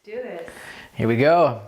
Do this. Here we go.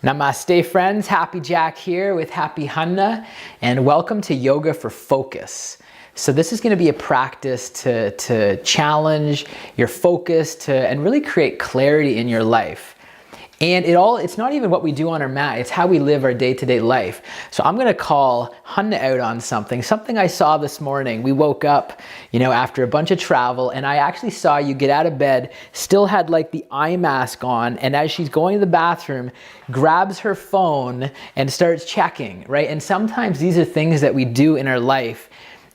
Namaste friends, Happy Jack here with Happy Hanna, and welcome to Yoga for Focus. So this is going to be a practice to challenge your focus and really create clarity in your life. And it's not even what we do on our mat, it's how we live our day-to-day life. So I'm going to call Hanna out on something I saw this morning. We woke up, after a bunch of travel, and I actually saw you get out of bed, still had like the eye mask on, and as she's going to the bathroom, grabs her phone and starts checking, right? And sometimes these are things that we do in our life.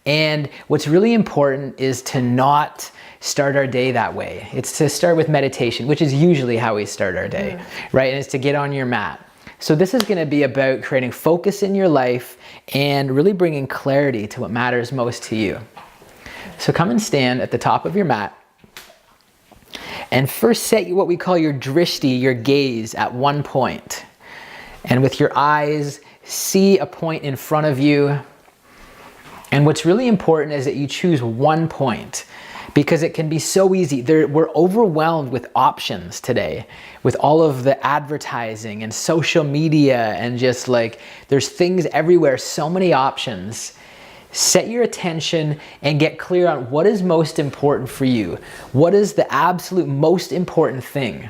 And what's really important is to not start our day that way. It's to start with meditation, which is usually how we start our day, right? And it's to get on your mat. So this is going to be about creating focus in your life and really bringing clarity to what matters most to you. So come and stand at the top of your mat. And first set what we call your drishti, your gaze, at one point. And with your eyes, see a point in front of you. And what's really important is that you choose one point, because it can be so easy. We're overwhelmed with options today, with all of the advertising and social media, and just like there's things everywhere, so many options. Set your attention and get clear on what is most important for you. What is the absolute most important thing?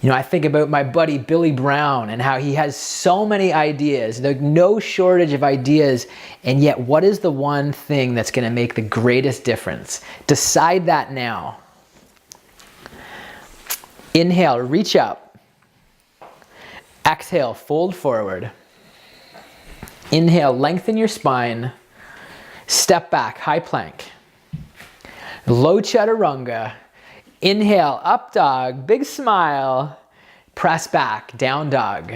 I think about my buddy Billy Brown and how he has so many ideas. There's no shortage of ideas, and yet what is the one thing that's going to make the greatest difference? Decide that now. Inhale, reach up. Exhale, fold forward. Inhale, lengthen your spine. Step back, high plank. Low chaturanga. Inhale, up dog, big smile, press back, down dog.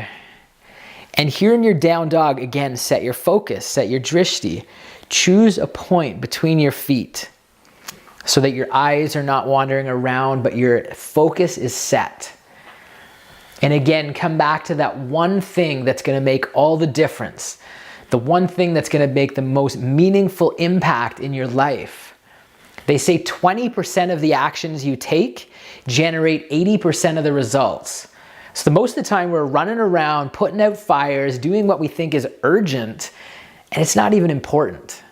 And here in your down dog, again, set your focus, set your drishti. Choose a point between your feet so that your eyes are not wandering around, but your focus is set. And again, come back to that one thing that's going to make all the difference, the one thing that's going to make the most meaningful impact in your life. They say 20% of the actions you take generate 80% of the results. So most of the time we're running around, putting out fires, doing what we think is urgent, and it's not even important.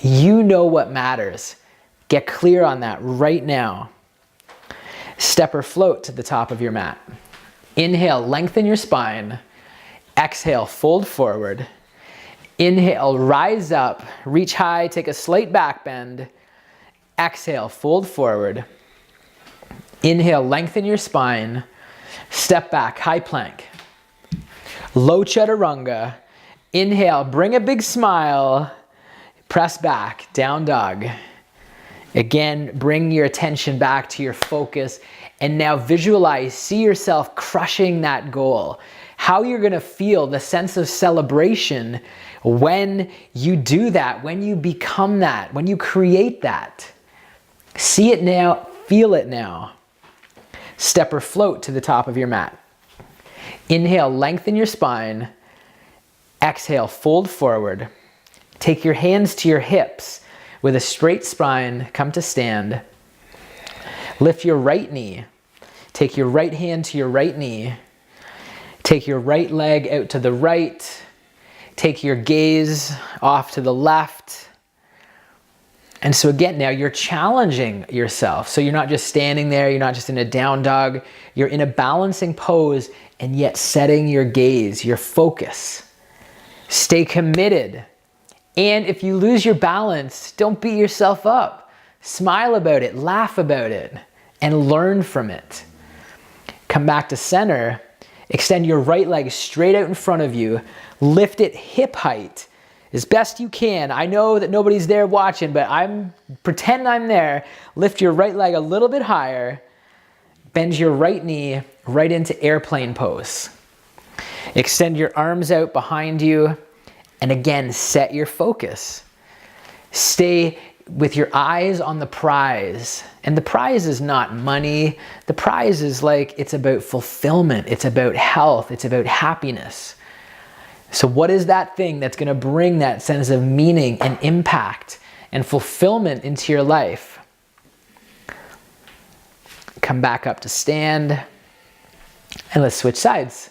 You know what matters. Get clear on that right now. Step or float to the top of your mat. Inhale, lengthen your spine. Exhale, fold forward. Inhale, rise up, reach high, take a slight back bend. Exhale, fold forward. Inhale, lengthen your spine. Step back, high plank. Low chaturanga. Inhale, bring a big smile. Press back, down dog. Again, bring your attention back to your focus. And now visualize, see yourself crushing that goal. How you're going to feel the sense of celebration when you do that, when you become that, when you create that. See it now, feel it now. Step or float to the top of your mat. Inhale, lengthen your spine. Exhale, fold forward. Take your hands to your hips. With a straight spine, come to stand. Lift your right knee. Take your right hand to your right knee. Take your right leg out to the right. Take your gaze off to the left. And so again, now you're challenging yourself. So you're not just standing there, you're not just in a down dog, you're in a balancing pose, and yet setting your gaze, your focus. Stay committed. And if you lose your balance, don't beat yourself up. Smile about it, laugh about it, and learn from it. Come back to center, extend your right leg straight out in front of you, lift it hip height as best you can. I know that nobody's there watching, but pretend I'm there. Lift your right leg a little bit higher. Bend your right knee right into airplane pose. Extend your arms out behind you. And again, set your focus. Stay with your eyes on the prize. And the prize is not money. The prize is it's about fulfillment. It's about health. It's about happiness. So what is that thing that's going to bring that sense of meaning and impact and fulfillment into your life? Come back up to stand. And let's switch sides.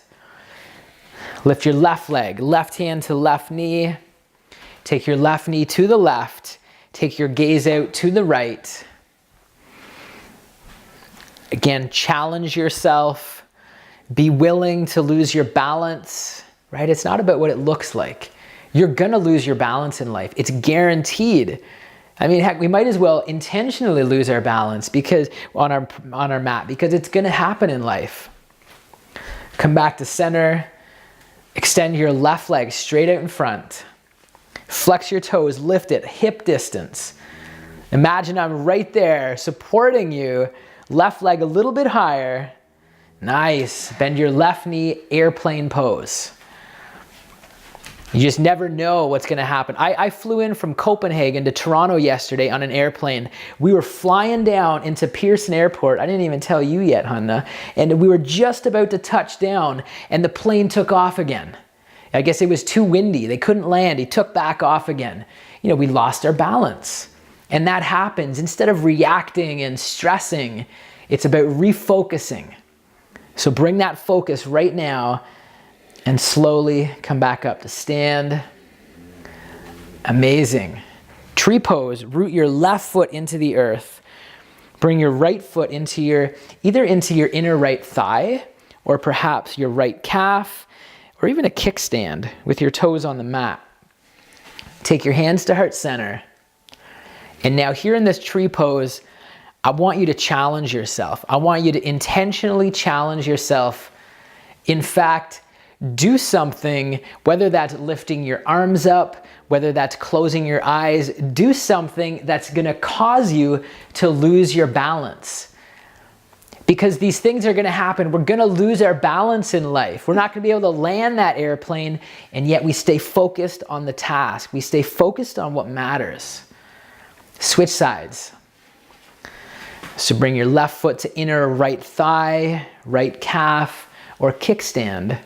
Lift your left leg, left hand to left knee. Take your left knee to the left. Take your gaze out to the right. Again, challenge yourself. Be willing to lose your balance, right? It's not about what it looks like. You're gonna lose your balance in life. It's guaranteed. I mean, heck, we might as well intentionally lose our balance because on our mat, because it's gonna happen in life. Come back to center. Extend your left leg straight out in front. Flex your toes, lift it, hip distance. Imagine I'm right there supporting you, left leg a little bit higher. Nice. Bend your left knee, airplane pose. You just never know what's going to happen. I flew in from Copenhagen to Toronto yesterday on an airplane. We were flying down into Pearson Airport. I didn't even tell you yet, Hanna. And we were just about to touch down and the plane took off again. I guess it was too windy. They couldn't land. He took back off again. You know, we lost our balance. And that happens. Instead of reacting and stressing, it's about refocusing. So bring that focus right now and slowly come back up to stand. Amazing. Tree pose. Root your left foot into the earth. Bring your right foot into either into your inner right thigh or perhaps your right calf or even a kickstand with your toes on the mat. Take your hands to heart center. And now here in this tree pose, I want you to challenge yourself. I want you to intentionally challenge yourself. In fact, do something, whether that's lifting your arms up, whether that's closing your eyes, do something that's gonna cause you to lose your balance. Because these things are gonna happen. We're gonna lose our balance in life. We're not gonna be able to land that airplane, and yet we stay focused on the task. We stay focused on what matters. Switch sides. So bring your left foot to inner right thigh, right calf, or kickstand.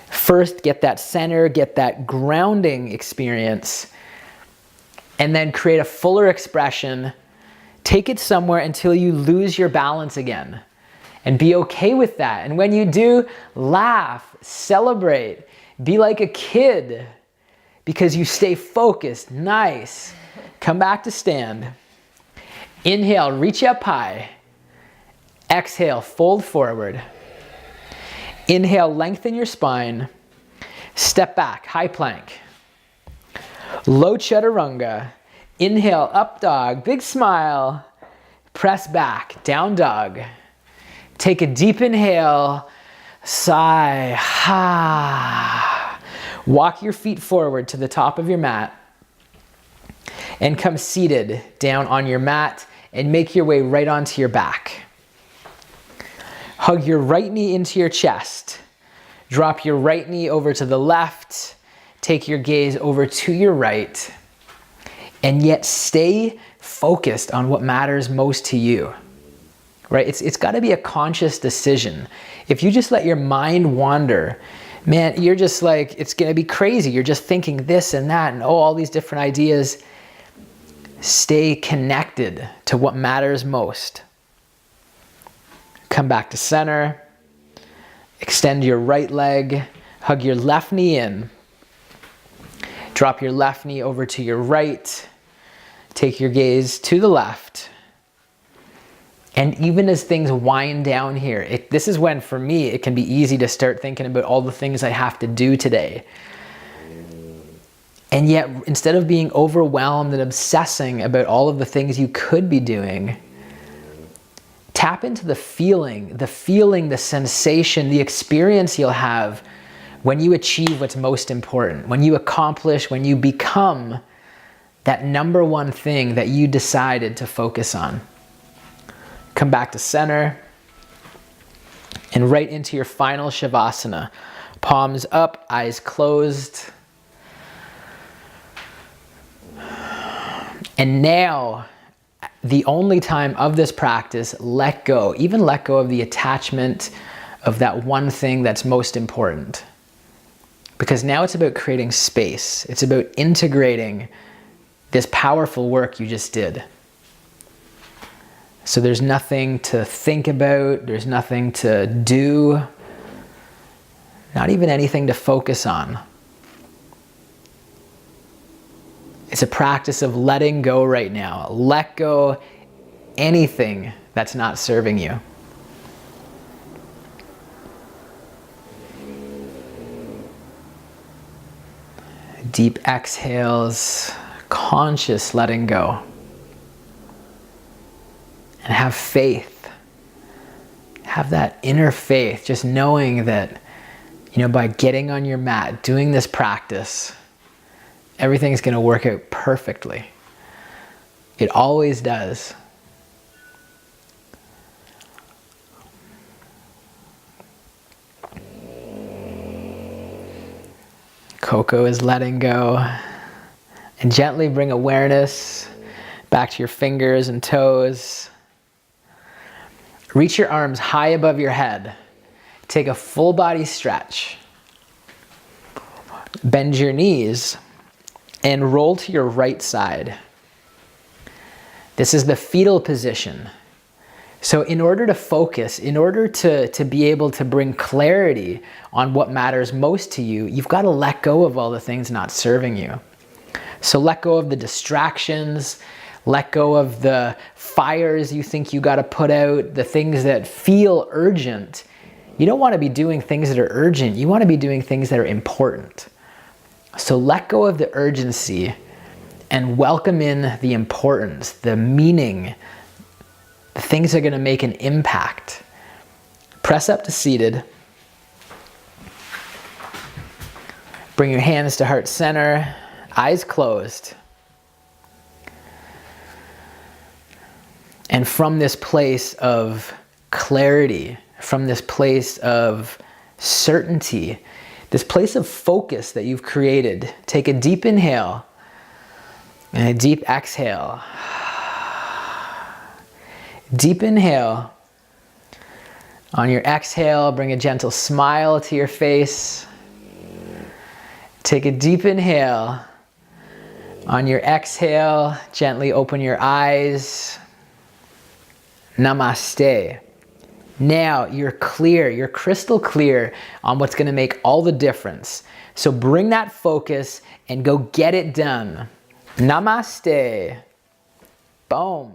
First, get that center, get that grounding experience, and then create a fuller expression. Take it somewhere until you lose your balance again. And be okay with that. And when you do, laugh, celebrate, be like a kid because you stay focused. Nice. Come back to stand. Inhale, reach up high. Exhale, fold forward. Inhale, lengthen your spine. Step back, high plank. Low chaturanga. Inhale, up dog, big smile. Press back, down dog. Take a deep inhale. Sigh, ha. Walk your feet forward to the top of your mat. And come seated down on your mat and make your way right onto your back. Hug your right knee into your chest. Drop your right knee over to the left. Take your gaze over to your right. And yet stay focused on what matters most to you. Right? It's got to be a conscious decision. If you just let your mind wander, man, you're just like, it's going to be crazy. You're just thinking this and that and all these different ideas. Stay connected to what matters most. Come back to center. Extend your right leg. Hug your left knee in. Drop your left knee over to your right. Take your gaze to the left. And even as things wind down here, this is when, for me, it can be easy to start thinking about all the things I have to do today. And yet, instead of being overwhelmed and obsessing about all of the things you could be doing, tap into the feeling, the sensation, the experience you'll have when you achieve what's most important, when you accomplish, when you become that number one thing that you decided to focus on. Come back to center and right into your final shavasana. Palms up, eyes closed. And now, the only time of this practice, let go. Even let go of the attachment of that one thing that's most important. Because now it's about creating space. It's about integrating this powerful work you just did. So there's nothing to think about, there's nothing to do, not even anything to focus on. It's a practice of letting go right now. Let go anything that's not serving you. Deep exhales, conscious letting go. And have faith. Have that inner faith, just knowing that, by getting on your mat, doing this practice, everything's going to work out perfectly. It always does. Coco is letting go. And gently bring awareness back to your fingers and toes. Reach your arms high above your head. Take a full body stretch. Bend your knees and roll to your right side. This is the fetal position. So in order to focus, in order to be able to bring clarity on what matters most to you, you've got to let go of all the things not serving you. So let go of the distractions, let go of the fires you think you got to put out, the things that feel urgent. You don't want to be doing things that are urgent. You want to be doing things that are important. So let go of the urgency and welcome in the importance, the meaning, the things that are going to make an impact. Press up to seated. Bring your hands to heart center, eyes closed. And from this place of clarity, from this place of certainty, this place of focus that you've created, take a deep inhale and a deep exhale. Deep inhale. On your exhale, bring a gentle smile to your face. Take a deep inhale. On your exhale, gently open your eyes. Namaste. Now you're clear, you're crystal clear on what's going to make all the difference. So bring that focus and go get it done. Namaste. Boom.